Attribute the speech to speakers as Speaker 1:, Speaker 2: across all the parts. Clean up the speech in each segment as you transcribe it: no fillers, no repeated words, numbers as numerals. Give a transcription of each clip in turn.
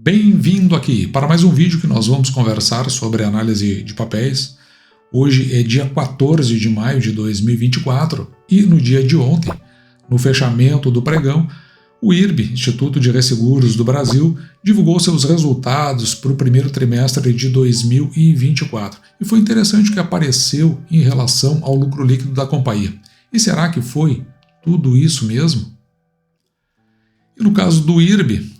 Speaker 1: Bem-vindo aqui para mais um vídeo que nós vamos conversar sobre análise de papéis. Hoje é dia 14 de maio de 2024 e no dia de ontem, no fechamento do pregão, o IRB, Instituto de Resseguros do Brasil, divulgou seus resultados para o primeiro trimestre de 2024. E foi interessante o que apareceu em relação ao lucro líquido da companhia. E será que foi tudo isso mesmo? E no caso do IRB,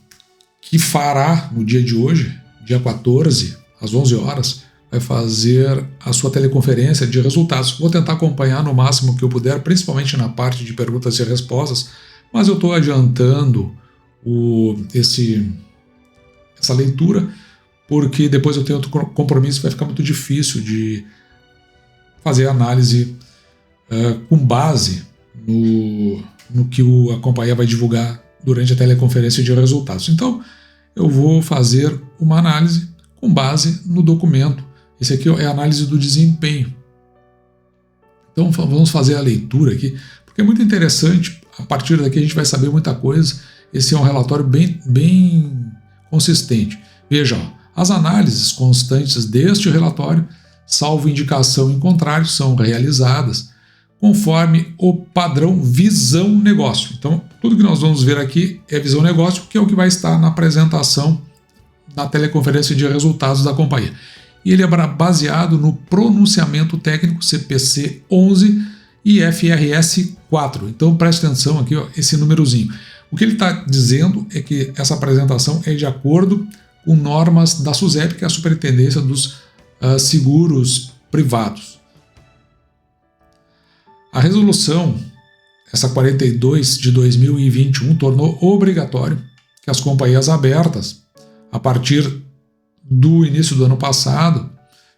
Speaker 1: que fará no dia de hoje, dia 14, às 11 horas, vai fazer a sua teleconferência de resultados. Vou tentar acompanhar no máximo que eu puder, principalmente na parte de perguntas e respostas, mas eu estou adiantando essa leitura, porque depois eu tenho outro compromisso, vai ficar muito difícil de fazer análise com base no que a companhia vai divulgar durante a teleconferência de resultados. Então, eu vou fazer uma análise com base no documento. Esse aqui é a análise do desempenho. Então, vamos fazer a leitura aqui, porque é muito interessante. A partir daqui a gente vai saber muita coisa. Esse é um relatório bem consistente. Veja, as análises constantes deste relatório, salvo indicação em contrário, são realizadas conforme o padrão visão negócio. Então, tudo que nós vamos ver aqui é visão negócio, que é o que vai estar na apresentação na teleconferência de resultados da companhia. E ele é baseado no pronunciamento técnico CPC 11 e FRS 4. Então, preste atenção aqui, ó, esse númerozinho. O que ele está dizendo é que essa apresentação é de acordo com normas da SUSEP, que é a Superintendência dos Seguros Privados. A resolução, essa 42 de 2021, tornou obrigatório que as companhias abertas, a partir do início do ano passado,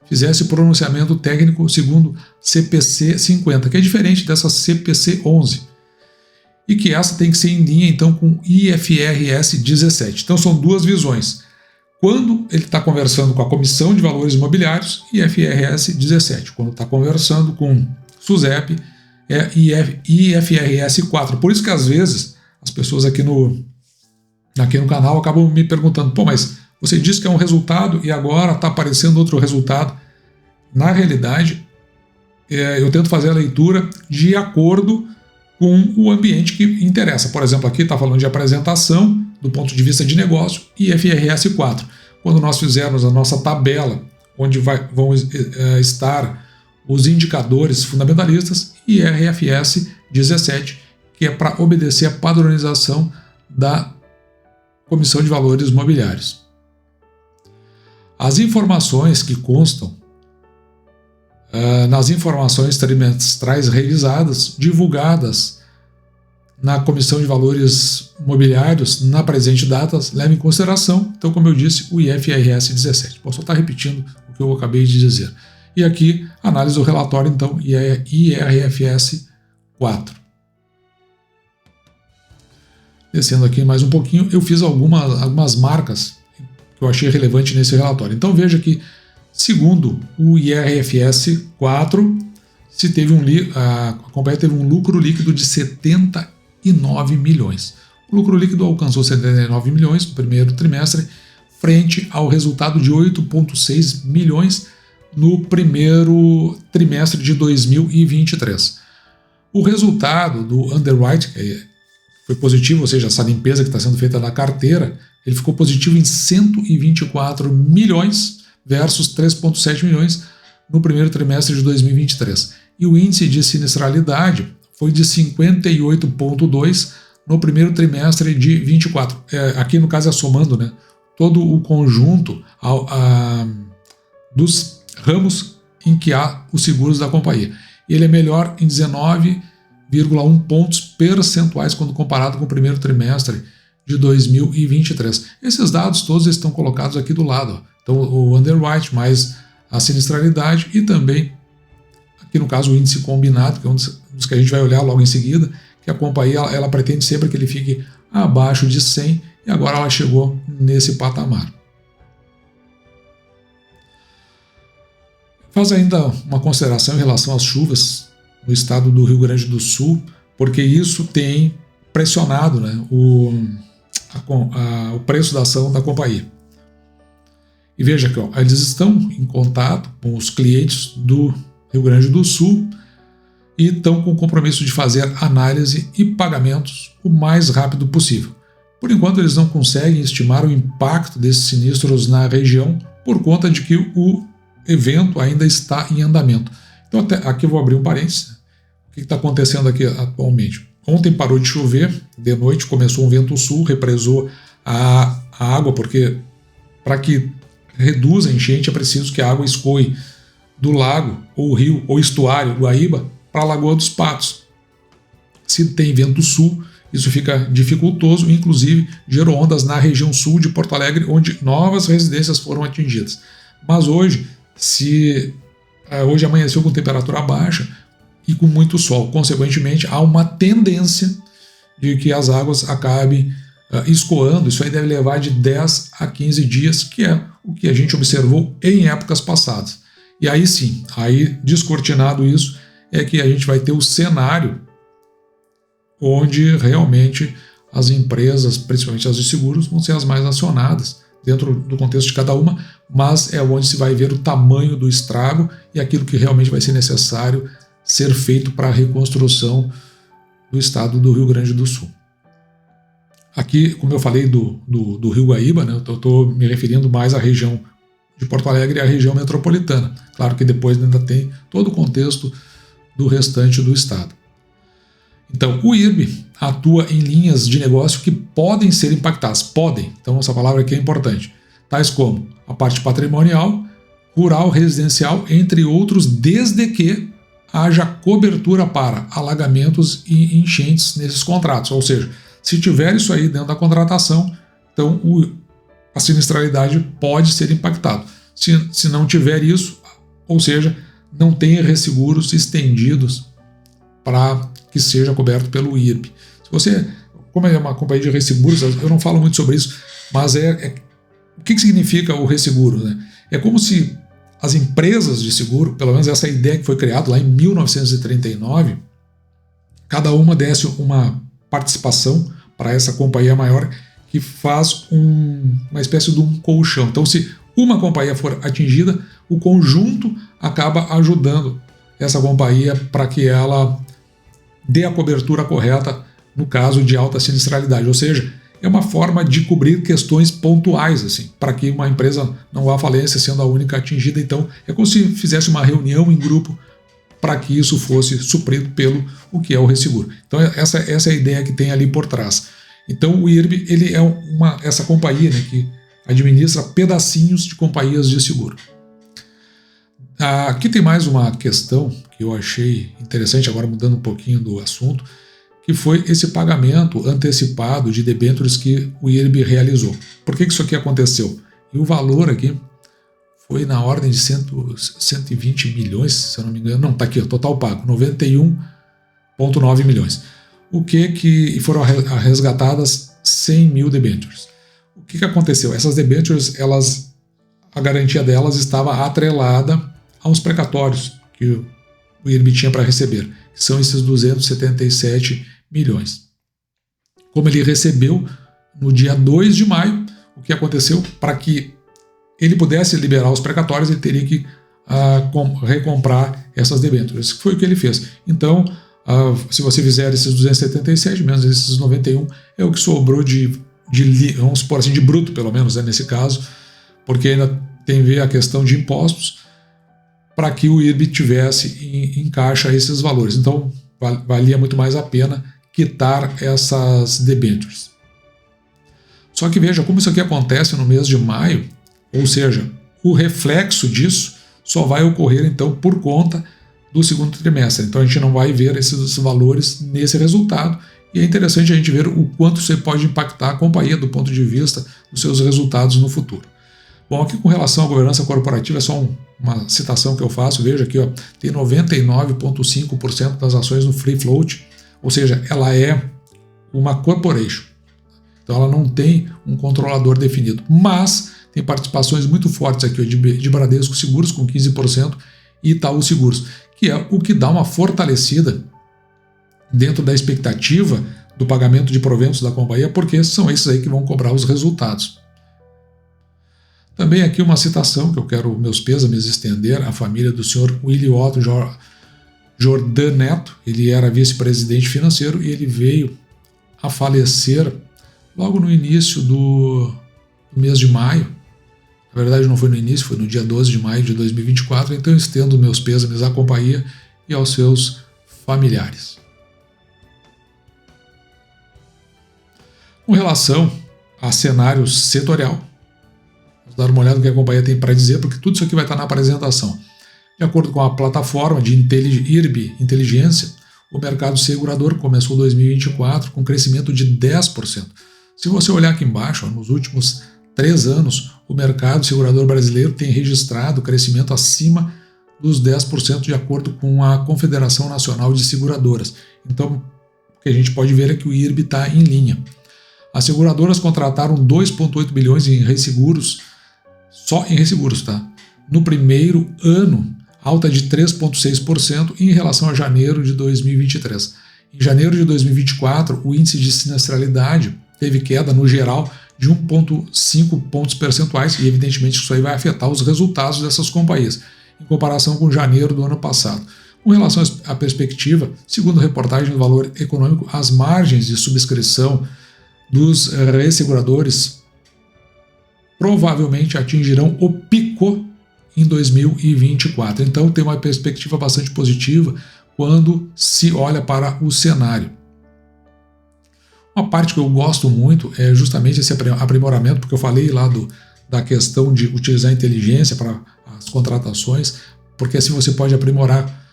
Speaker 1: fizessem pronunciamento técnico segundo CPC 50, que é diferente dessa CPC 11, e que essa tem que ser em linha então com IFRS 17. Então são duas visões. Quando ele está conversando com a Comissão de Valores Imobiliários, IFRS 17. Quando está conversando com SUSEP, é IFRS 4. Por isso que às vezes as pessoas aqui no canal acabam me perguntando: pô, mas você disse que é um resultado e agora está aparecendo outro resultado. Na realidade, eu tento fazer a leitura de acordo com o ambiente que interessa. Por exemplo, aqui está falando de apresentação do ponto de vista de negócio e IFRS 4. Quando nós fizermos a nossa tabela, onde vão estar os indicadores fundamentalistas, e IFRS 17, que é para obedecer a padronização da Comissão de Valores Mobiliários. As informações que constam nas informações trimestrais revisadas, divulgadas na Comissão de Valores Mobiliários na presente data, levam em consideração, então, como eu disse, o IFRS 17. Posso estar repetindo o que eu acabei de dizer. E aqui, análise do relatório, então, IRFS 4. Descendo aqui mais um pouquinho, eu fiz algumas marcas que eu achei relevante nesse relatório. Então veja que, segundo o IRFS 4, a companhia teve um lucro líquido de 79 milhões. O lucro líquido alcançou 79 milhões no primeiro trimestre, frente ao resultado de 8,6 milhões no primeiro trimestre de 2023. O resultado do underwriting foi positivo, ou seja, essa limpeza que está sendo feita na carteira, ele ficou positivo em 124 milhões versus 3,7 milhões no primeiro trimestre de 2023. E o índice de sinistralidade foi de 58,2 no primeiro trimestre de 24. Aqui no caso é somando, né, todo o conjunto dos ramos em que há os seguros da companhia. Ele é melhor em 19,1 pontos percentuais quando comparado com o primeiro trimestre de 2023. Esses dados todos estão colocados aqui do lado. Ó. Então, o underwrite mais a sinistralidade e também, aqui no caso, o índice combinado, que é um dos que a gente vai olhar logo em seguida, que a companhia ela pretende sempre que ele fique abaixo de 100 e agora ela chegou nesse patamar. Faz ainda uma consideração em relação às chuvas no estado do Rio Grande do Sul, porque isso tem pressionado, né, o preço da ação da companhia. E veja que eles estão em contato com os clientes do Rio Grande do Sul e estão com o compromisso de fazer análise e pagamentos o mais rápido possível. Por enquanto, eles não conseguem estimar o impacto desses sinistros na região por conta de que o evento ainda está em andamento. Então, aqui eu vou abrir um parênteses. O que está acontecendo aqui atualmente? Ontem parou de chover, de noite começou um vento sul, represou a água, porque para que reduza a enchente é preciso que a água escoe do lago, ou rio, ou estuário Guaíba para a Lagoa dos Patos. Se tem vento sul, isso fica dificultoso, inclusive gerou ondas na região sul de Porto Alegre, onde novas residências foram atingidas. Mas hoje amanheceu com temperatura baixa e com muito sol. Consequentemente, há uma tendência de que as águas acabem escoando. Isso aí deve levar de 10 a 15 dias, que é o que a gente observou em épocas passadas. E aí sim, descortinado isso, é que a gente vai ter o cenário onde realmente as empresas, principalmente as de seguros, vão ser as mais acionadas dentro do contexto de cada uma, mas é onde se vai ver o tamanho do estrago e aquilo que realmente vai ser necessário ser feito para a reconstrução do estado do Rio Grande do Sul. Aqui, como eu falei do Rio Guaíba, né, eu estou me referindo mais à região de Porto Alegre e à região metropolitana. Claro que depois ainda tem todo o contexto do restante do estado. Então, o IRB atua em linhas de negócio que podem ser impactadas. Podem, então essa palavra aqui é importante. Tais como a parte patrimonial, rural, residencial, entre outros, desde que haja cobertura para alagamentos e enchentes nesses contratos. Ou seja, se tiver isso aí dentro da contratação, então a sinistralidade pode ser impactada. Se não tiver isso, ou seja, não tem resseguros estendidos para que seja coberto pelo IRB. Se você, como é uma companhia de resseguros, eu não falo muito sobre isso, mas o que significa o resseguro, né? É como se as empresas de seguro, pelo menos essa ideia que foi criada lá em 1939, cada uma desse uma participação para essa companhia maior que faz uma espécie de um colchão. Então, se uma companhia for atingida, o conjunto acaba ajudando essa companhia para que ela dê a cobertura correta no caso de alta sinistralidade. Ou seja, é uma forma de cobrir questões pontuais, assim, para que uma empresa não vá à falência sendo a única atingida. Então, é como se fizesse uma reunião em grupo para que isso fosse suprido pelo o que é o resseguro. Então, essa é a ideia que tem ali por trás. Então, o IRB ele é essa companhia, né, que administra pedacinhos de companhias de seguro. Aqui tem mais uma questão que eu achei interessante, agora mudando um pouquinho do assunto, que foi esse pagamento antecipado de debêntures que o IRB realizou. Por que isso aqui aconteceu? E o valor aqui foi na ordem de 120 milhões, se eu não me engano. Não, está aqui, o total pago, 91,9 milhões. O que foram resgatadas 100 mil debêntures. O que aconteceu? Essas debêntures, a garantia delas estava atrelada aos precatórios que o IRB tinha para receber, que são esses 277 milhões. Como ele recebeu no dia 2 de maio, o que aconteceu? Para que ele pudesse liberar os precatórios, ele teria que recomprar essas debêntures. Foi o que ele fez. Então, se você fizer esses 277 menos esses 91, é o que sobrou vamos supor assim, de bruto, pelo menos, nesse caso, porque ainda tem a ver a questão de impostos, para que o IRB tivesse em caixa esses valores. Então, valia muito mais a pena quitar essas debêntures. Só que veja como isso aqui acontece no mês de maio, ou seja, o reflexo disso só vai ocorrer então por conta do segundo trimestre. Então a gente não vai ver esses valores nesse resultado, e é interessante a gente ver o quanto você pode impactar a companhia do ponto de vista dos seus resultados no futuro. Bom, aqui com relação à governança corporativa, é só uma citação que eu faço. Veja aqui, ó, tem 99,5% das ações no free float, ou seja, ela é uma corporation. Então ela não tem um controlador definido, mas tem participações muito fortes aqui, ó, de Bradesco Seguros com 15% e Itaú Seguros, que é o que dá uma fortalecida dentro da expectativa do pagamento de proventos da companhia, porque são esses aí que vão cobrar os resultados. Também aqui uma citação que eu quero, meus pêsames, estender à família do senhor Willy Otto Jordan Neto. Ele era vice-presidente financeiro e ele veio a falecer logo no início do mês de maio. Na verdade não foi no início, foi no dia 12 de maio de 2024, então eu estendo meus pêsames à companhia e aos seus familiares. Com relação a cenário setorial, vamos dar uma olhada no que a companhia tem para dizer, porque tudo isso aqui vai estar na apresentação. De acordo com a plataforma de IRB Inteligência, o mercado segurador começou 2024 com crescimento de 10%. Se você olhar aqui embaixo, nos últimos 3 anos, o mercado segurador brasileiro tem registrado crescimento acima dos 10%, de acordo com a Confederação Nacional de Seguradoras. Então, o que a gente pode ver é que o IRB está em linha. As seguradoras contrataram 2,8 bilhões em resseguros, só em resseguros, tá? No primeiro ano, alta de 3,6% em relação a janeiro de 2023. Em janeiro de 2024, o índice de sinistralidade teve queda no geral de 1,5 pontos percentuais e evidentemente isso aí vai afetar os resultados dessas companhias, em comparação com janeiro do ano passado. Com relação à perspectiva, segundo a reportagem do Valor Econômico, as margens de subscrição dos resseguradores provavelmente atingirão o pico em 2024. Então tem uma perspectiva bastante positiva quando se olha para o cenário. Uma parte que eu gosto muito é justamente esse aprimoramento, porque eu falei lá da questão de utilizar a inteligência para as contratações, porque assim você pode aprimorar.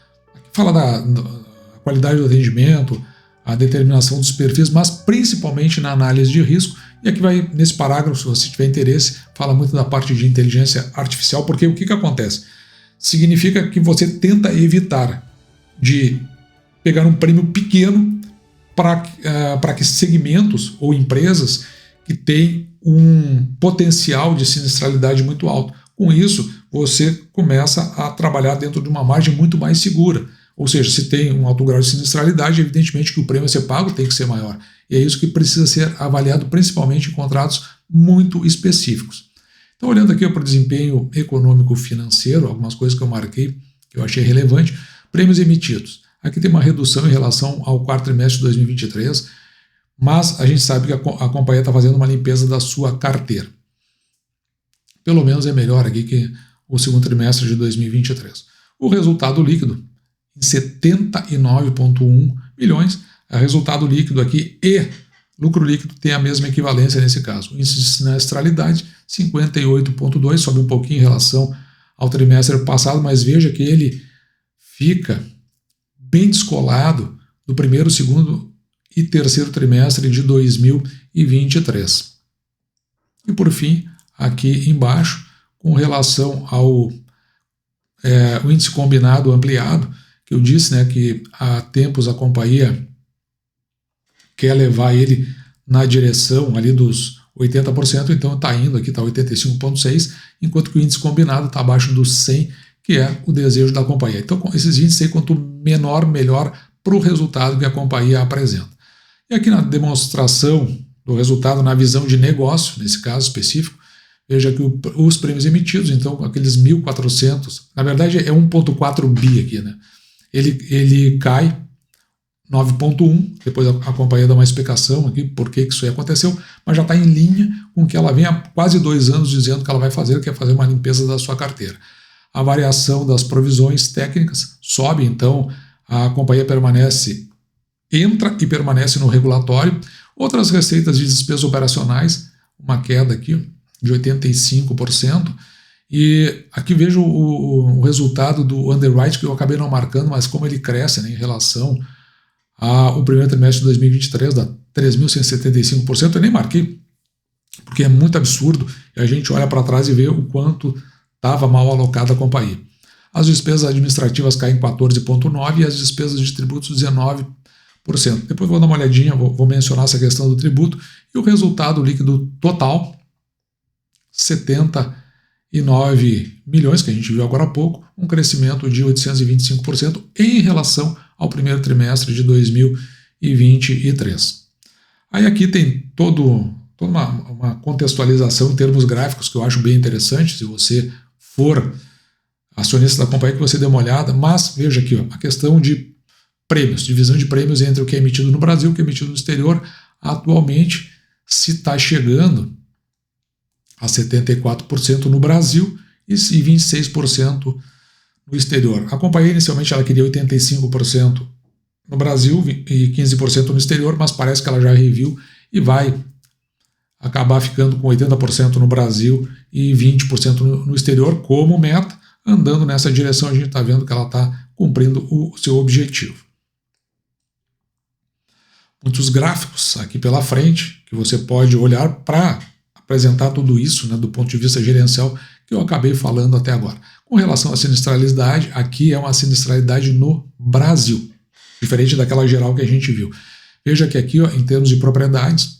Speaker 1: Fala da qualidade do atendimento, a determinação dos perfis, mas principalmente na análise de risco. E aqui vai, nesse parágrafo, se você tiver interesse, fala muito da parte de inteligência artificial, porque o que acontece? Significa que você tenta evitar de pegar um prêmio pequeno para que segmentos ou empresas que têm um potencial de sinistralidade muito alto. Com isso, você começa a trabalhar dentro de uma margem muito mais segura. Ou seja, se tem um alto grau de sinistralidade, evidentemente que o prêmio a ser pago tem que ser maior. E é isso que precisa ser avaliado principalmente em contratos muito específicos. Então, olhando aqui para o desempenho econômico-financeiro, algumas coisas que eu marquei, que eu achei relevante, prêmios emitidos. Aqui tem uma redução em relação ao quarto trimestre de 2023, mas a gente sabe que a companhia está fazendo uma limpeza da sua carteira. Pelo menos é melhor aqui que o segundo trimestre de 2023. O resultado líquido, em 79,1 milhões, resultado líquido aqui e lucro líquido tem a mesma equivalência nesse caso. O índice de sinistralidade, 58,2, sobe um pouquinho em relação ao trimestre passado, mas veja que ele fica bem descolado do primeiro, segundo e terceiro trimestre de 2023. E por fim, aqui embaixo, com relação ao o índice combinado ampliado, que eu disse, né, que há tempos a companhia quer levar ele na direção ali dos 80%, então está indo aqui, está 85,6%, enquanto que o índice combinado está abaixo dos 100%, que é o desejo da companhia. Então, esses índices aí, quanto menor, melhor para o resultado que a companhia apresenta. E aqui na demonstração do resultado, na visão de negócio, nesse caso específico, veja que os prêmios emitidos, então aqueles 1.400, na verdade é 1,4 bi aqui, né? Ele cai 9,1, depois a companhia dá uma explicação aqui por que isso aí aconteceu, mas já está em linha com o que ela vem há quase 2 anos dizendo que ela vai fazer, que é fazer uma limpeza da sua carteira. A variação das provisões técnicas sobe, então a companhia entra e permanece no regulatório. Outras receitas de despesas operacionais, uma queda aqui de 85%, e aqui vejo o resultado do underwrite, que eu acabei não marcando, mas como ele cresce, né, em relação ao primeiro trimestre de 2023, dá 3.175%, eu nem marquei, porque é muito absurdo, e a gente olha para trás e vê o quanto estava mal alocada a companhia. As despesas administrativas caem 14,9% e as despesas de tributos 19%. Depois vou dar uma olhadinha, vou mencionar essa questão do tributo, e o resultado líquido total, 79 milhões, que a gente viu agora há pouco, um crescimento de 825% em relação ao primeiro trimestre de 2023. Aí aqui tem todo toda uma contextualização em termos gráficos que eu acho bem interessante, se você for acionista da companhia, que você dê uma olhada, mas veja aqui, ó, a questão de prêmios, divisão de prêmios entre o que é emitido no Brasil e o que é emitido no exterior, atualmente se está chegando a 74% no Brasil e 26% no exterior. A companhia inicialmente ela queria 85% no Brasil e 15% no exterior, mas parece que ela já reviu e vai acabar ficando com 80% no Brasil e 20% no exterior como meta. Andando nessa direção, a gente está vendo que ela está cumprindo o seu objetivo. Muitos gráficos aqui pela frente que você pode olhar para apresentar tudo isso, né, do ponto de vista gerencial que eu acabei falando até agora. Com relação à sinistralidade, aqui é uma sinistralidade no Brasil, diferente daquela geral que a gente viu. Veja que aqui, ó, em termos de propriedades,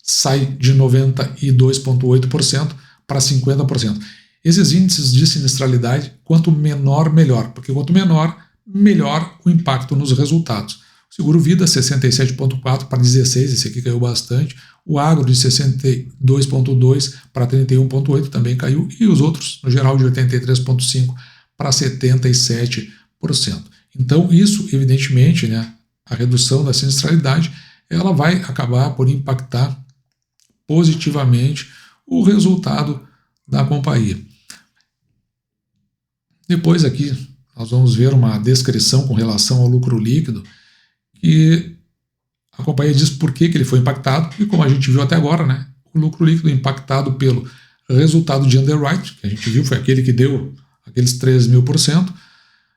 Speaker 1: sai de 92,8% para 50%. Esses índices de sinistralidade, quanto menor, melhor, porque quanto menor, melhor o impacto nos resultados. O seguro vida 67,4 para 16, esse aqui caiu bastante. O agro de 62,2 para 31,8 também caiu. E os outros, no geral, de 83,5 para 77%. Então, isso, evidentemente, né, a redução da sinistralidade, ela vai acabar por impactar positivamente o resultado da companhia. Depois aqui nós vamos ver uma descrição com relação ao lucro líquido, e a companhia diz por que ele foi impactado, e como a gente viu até agora, né, o lucro líquido impactado pelo resultado de underwrite, que a gente viu foi aquele que deu aqueles 3.000%,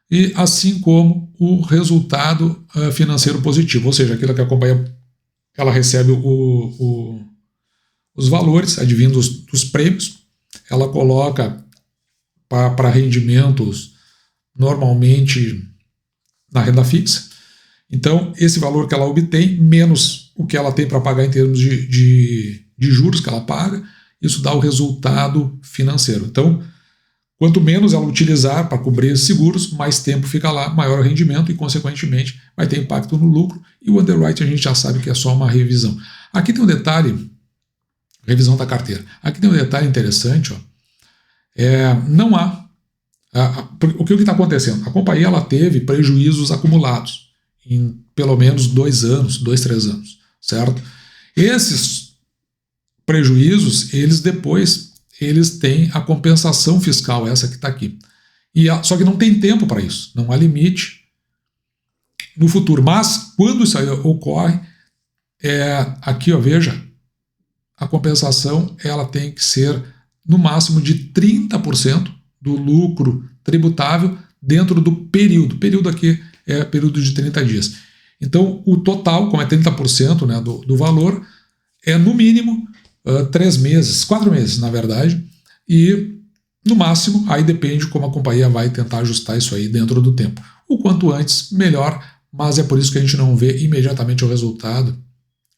Speaker 1: e assim como o resultado financeiro positivo, ou seja, aquilo que a companhia ela recebe os valores advindos dos prêmios, ela coloca para rendimentos normalmente na renda fixa. Então, esse valor que ela obtém, menos o que ela tem para pagar em termos de juros que ela paga, isso dá o resultado financeiro. Então, quanto menos ela utilizar para cobrir esses seguros, mais tempo fica lá, maior o rendimento e, consequentemente, vai ter impacto no lucro. E o underwrite a gente já sabe que é só uma revisão. Aqui tem um detalhe, revisão da carteira. Aqui tem um detalhe interessante, ó. Não há... O que está acontecendo? A companhia ela teve prejuízos acumulados em pelo menos 2 anos, 2, 3 anos, certo? Esses prejuízos, eles têm a compensação fiscal, essa que está aqui. Só que não tem tempo para isso, não há limite no futuro. Mas, quando isso aí ocorre, aqui, ó, veja, a compensação ela tem que ser no máximo de 30% do lucro tributável dentro do período. Período aqui é período de 30 dias. Então, o total, como é 30%, né, do valor, é no mínimo 3 meses, 4 meses, na verdade, e no máximo, aí depende como a companhia vai tentar ajustar isso aí dentro do tempo. O quanto antes, melhor, mas é por isso que a gente não vê imediatamente o resultado,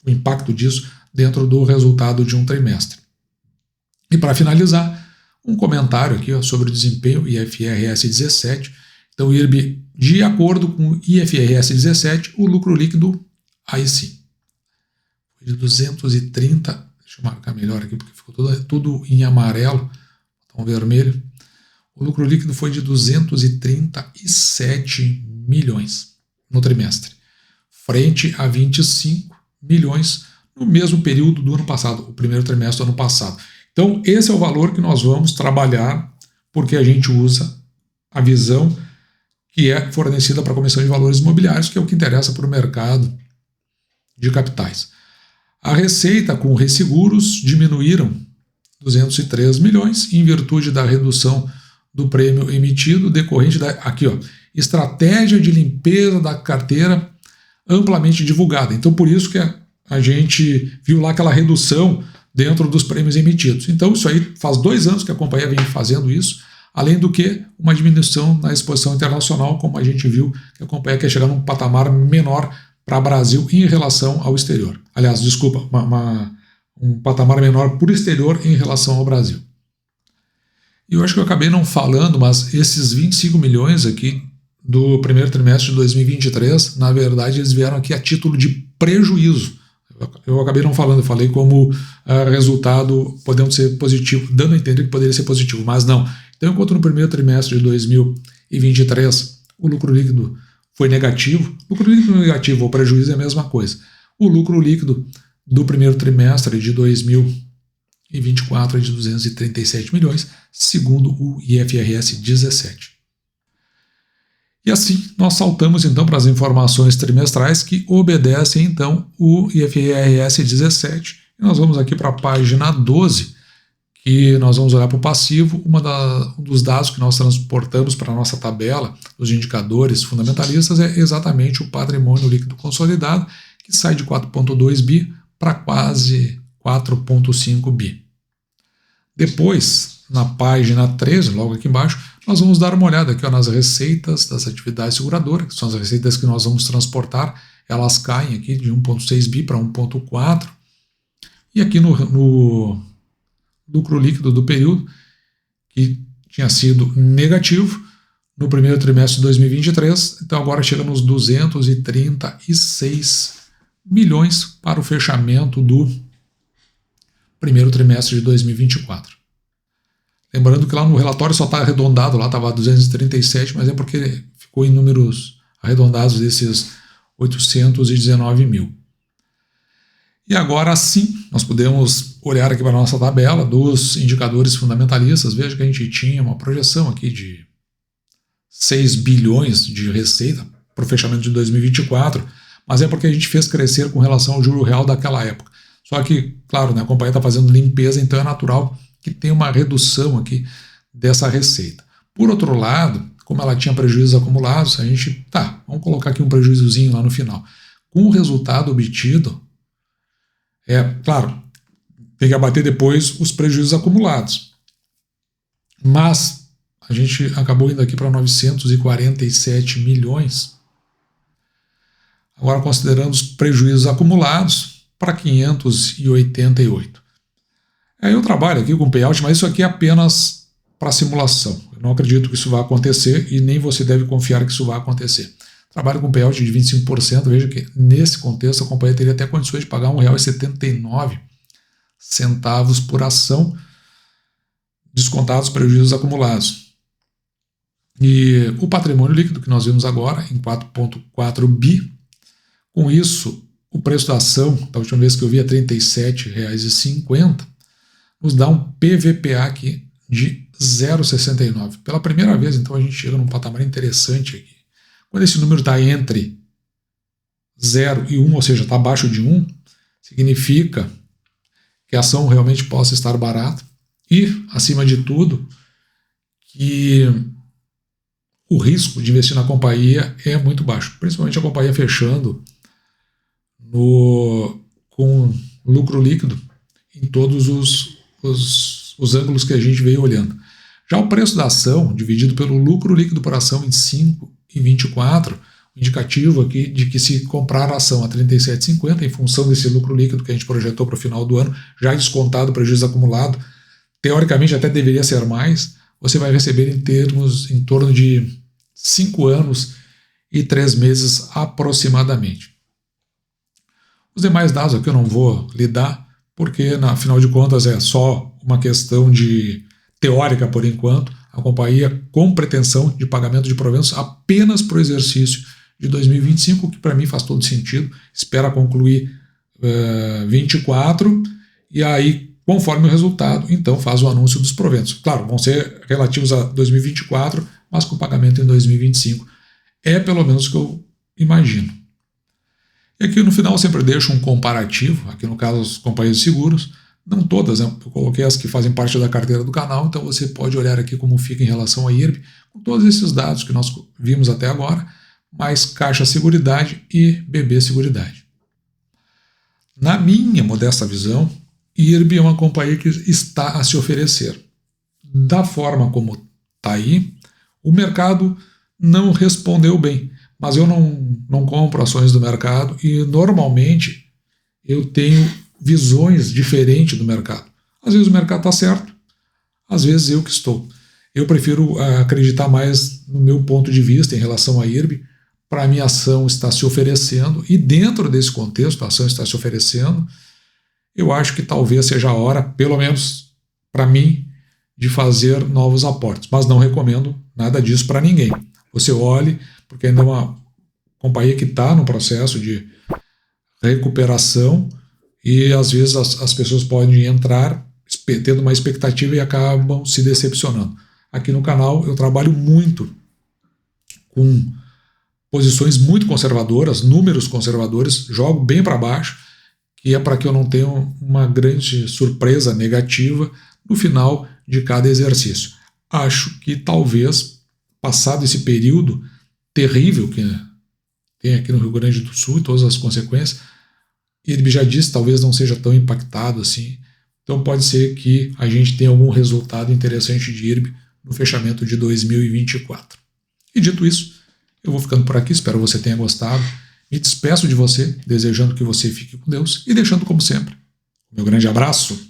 Speaker 1: o impacto disso, dentro do resultado de um trimestre. E para finalizar, um comentário aqui, ó, sobre o desempenho IFRS 17. Então, IRB, de acordo com o IFRS 17, o lucro líquido, aí sim, de 230, deixa eu marcar melhor aqui, porque ficou tudo em amarelo, então vermelho. O lucro líquido foi de 237 milhões no trimestre, frente a 25 milhões no mesmo período do ano passado, o primeiro trimestre do ano passado. Então, esse é o valor que nós vamos trabalhar, porque a gente usa a visão que é fornecida para a Comissão de Valores Imobiliários, que é o que interessa para o mercado de capitais. A receita com resseguros diminuíram 203 milhões em virtude da redução do prêmio emitido decorrente da estratégia de limpeza da carteira amplamente divulgada. Então, por isso que a gente viu lá aquela redução dentro dos prêmios emitidos. Então, isso aí faz 2 anos que a companhia vem fazendo isso, além do que uma diminuição na exposição internacional, como a gente viu que a companhia quer chegar num patamar menor para o Brasil em relação ao exterior. Aliás, desculpa, um patamar menor por exterior em relação ao Brasil. E eu acho que eu acabei não falando, mas esses 25 milhões aqui do primeiro trimestre de 2023, na verdade, eles vieram aqui a título de prejuízo. Eu acabei não falando, eu falei como resultado podendo ser positivo, dando a entender que poderia ser positivo, mas não. Então, enquanto no primeiro trimestre de 2023 o lucro líquido foi negativo, lucro líquido negativo ou prejuízo é a mesma coisa. O lucro líquido do primeiro trimestre de 2024 é de 237 milhões, segundo o IFRS 17. E assim, nós saltamos então para as informações trimestrais que obedecem então o IFRS 17. E nós vamos aqui para a página 12, que nós vamos olhar para o passivo. Um dos dados que nós transportamos para a nossa tabela dos indicadores fundamentalistas é exatamente o patrimônio líquido consolidado, que sai de 4,2 bi para quase 4,5 bi. Depois, na página 13, logo aqui embaixo, nós vamos dar uma olhada aqui nas receitas das atividades seguradoras, que são as receitas que nós vamos transportar. Elas caem aqui de 1,6 bi para 1,4. E aqui no lucro líquido do período, que tinha sido negativo no primeiro trimestre de 2023, então agora chega nos 236 milhões para o fechamento do primeiro trimestre de 2024. Lembrando que lá no relatório só está arredondado, lá estava 237, mas é porque ficou em números arredondados desses 819 mil. E agora sim, nós podemos olhar aqui para a nossa tabela dos indicadores fundamentalistas. Veja que a gente tinha uma projeção aqui de 6 bilhões de receita para o fechamento de 2024, mas é porque a gente fez crescer com relação ao juro real daquela época. Só que, claro, né, a companhia está fazendo limpeza, então é natural que tem uma redução aqui dessa receita. Por outro lado, como ela tinha prejuízos acumulados, a gente, vamos colocar aqui um prejuízozinho lá no final. Com o resultado obtido, claro, tem que abater depois os prejuízos acumulados. Mas a gente acabou indo aqui para 947 milhões. Agora, considerando os prejuízos acumulados, para 588. Eu trabalho aqui com payout, mas isso aqui é apenas para simulação. Eu não acredito que isso vai acontecer e nem você deve confiar que isso vai acontecer. Trabalho com payout de 25%, veja que nesse contexto a companhia teria até condições de pagar R$ 1,79 por ação, descontados os prejuízos acumulados. E o patrimônio líquido que nós vimos agora em 4,4 bi, com isso o preço da ação, da última vez que eu vi, é R$ 37,50, nos dá um PVPA aqui de 0,69. Pela primeira vez, então, a gente chega num patamar interessante aqui. Quando esse número está entre 0 e 1, ou seja, está abaixo de 1, significa que a ação realmente possa estar barata e, acima de tudo, que o risco de investir na companhia é muito baixo, principalmente a companhia fechando com lucro líquido em todos os ângulos que a gente veio olhando. Já o preço da ação, dividido pelo lucro líquido por ação em 5,24, indicativo aqui de que se comprar a ação a R$ 37,50, em função desse lucro líquido que a gente projetou para o final do ano, já descontado o prejuízo acumulado, teoricamente até deveria ser mais, você vai receber em torno de 5 anos e 3 meses aproximadamente. Os demais dados aqui eu não vou lidar, porque, afinal de contas, é só uma questão teórica por enquanto. A companhia com pretensão de pagamento de proventos apenas para o exercício de 2025, que para mim faz todo sentido. Espera concluir 24 e aí, conforme o resultado, então faz o anúncio dos proventos. Claro, vão ser relativos a 2024, mas com pagamento em 2025. É pelo menos o que eu imagino. E aqui no final eu sempre deixo um comparativo, aqui no caso as companhias de seguros, não todas, né? Eu coloquei as que fazem parte da carteira do canal, então você pode olhar aqui como fica em relação à IRB, com todos esses dados que nós vimos até agora, mais Caixa Seguridade e BB Seguridade. Na minha modesta visão, IRB é uma companhia que está a se oferecer. Da forma como está aí, o mercado não respondeu bem. Mas eu não compro ações do mercado e normalmente eu tenho visões diferentes do mercado. Às vezes o mercado está certo, às vezes eu que estou. Eu prefiro acreditar mais no meu ponto de vista em relação à IRB, para a minha ação está se oferecendo, e dentro desse contexto, a ação está se oferecendo, eu acho que talvez seja a hora, pelo menos para mim, de fazer novos aportes. Mas não recomendo nada disso para ninguém. Você olhe, porque ainda é uma companhia que está no processo de recuperação e às vezes as pessoas podem entrar tendo uma expectativa e acabam se decepcionando. Aqui no canal eu trabalho muito com posições muito conservadoras, números conservadores, jogo bem para baixo, que é para que eu não tenha uma grande surpresa negativa no final de cada exercício. Acho que talvez, passado esse período terrível que tem aqui no Rio Grande do Sul e todas as consequências, ele já disse, talvez não seja tão impactado assim. Então pode ser que a gente tenha algum resultado interessante de IRB no fechamento de 2024. E dito isso, eu vou ficando por aqui, espero que você tenha gostado. Me despeço de você, desejando que você fique com Deus e deixando, como sempre, o meu grande abraço.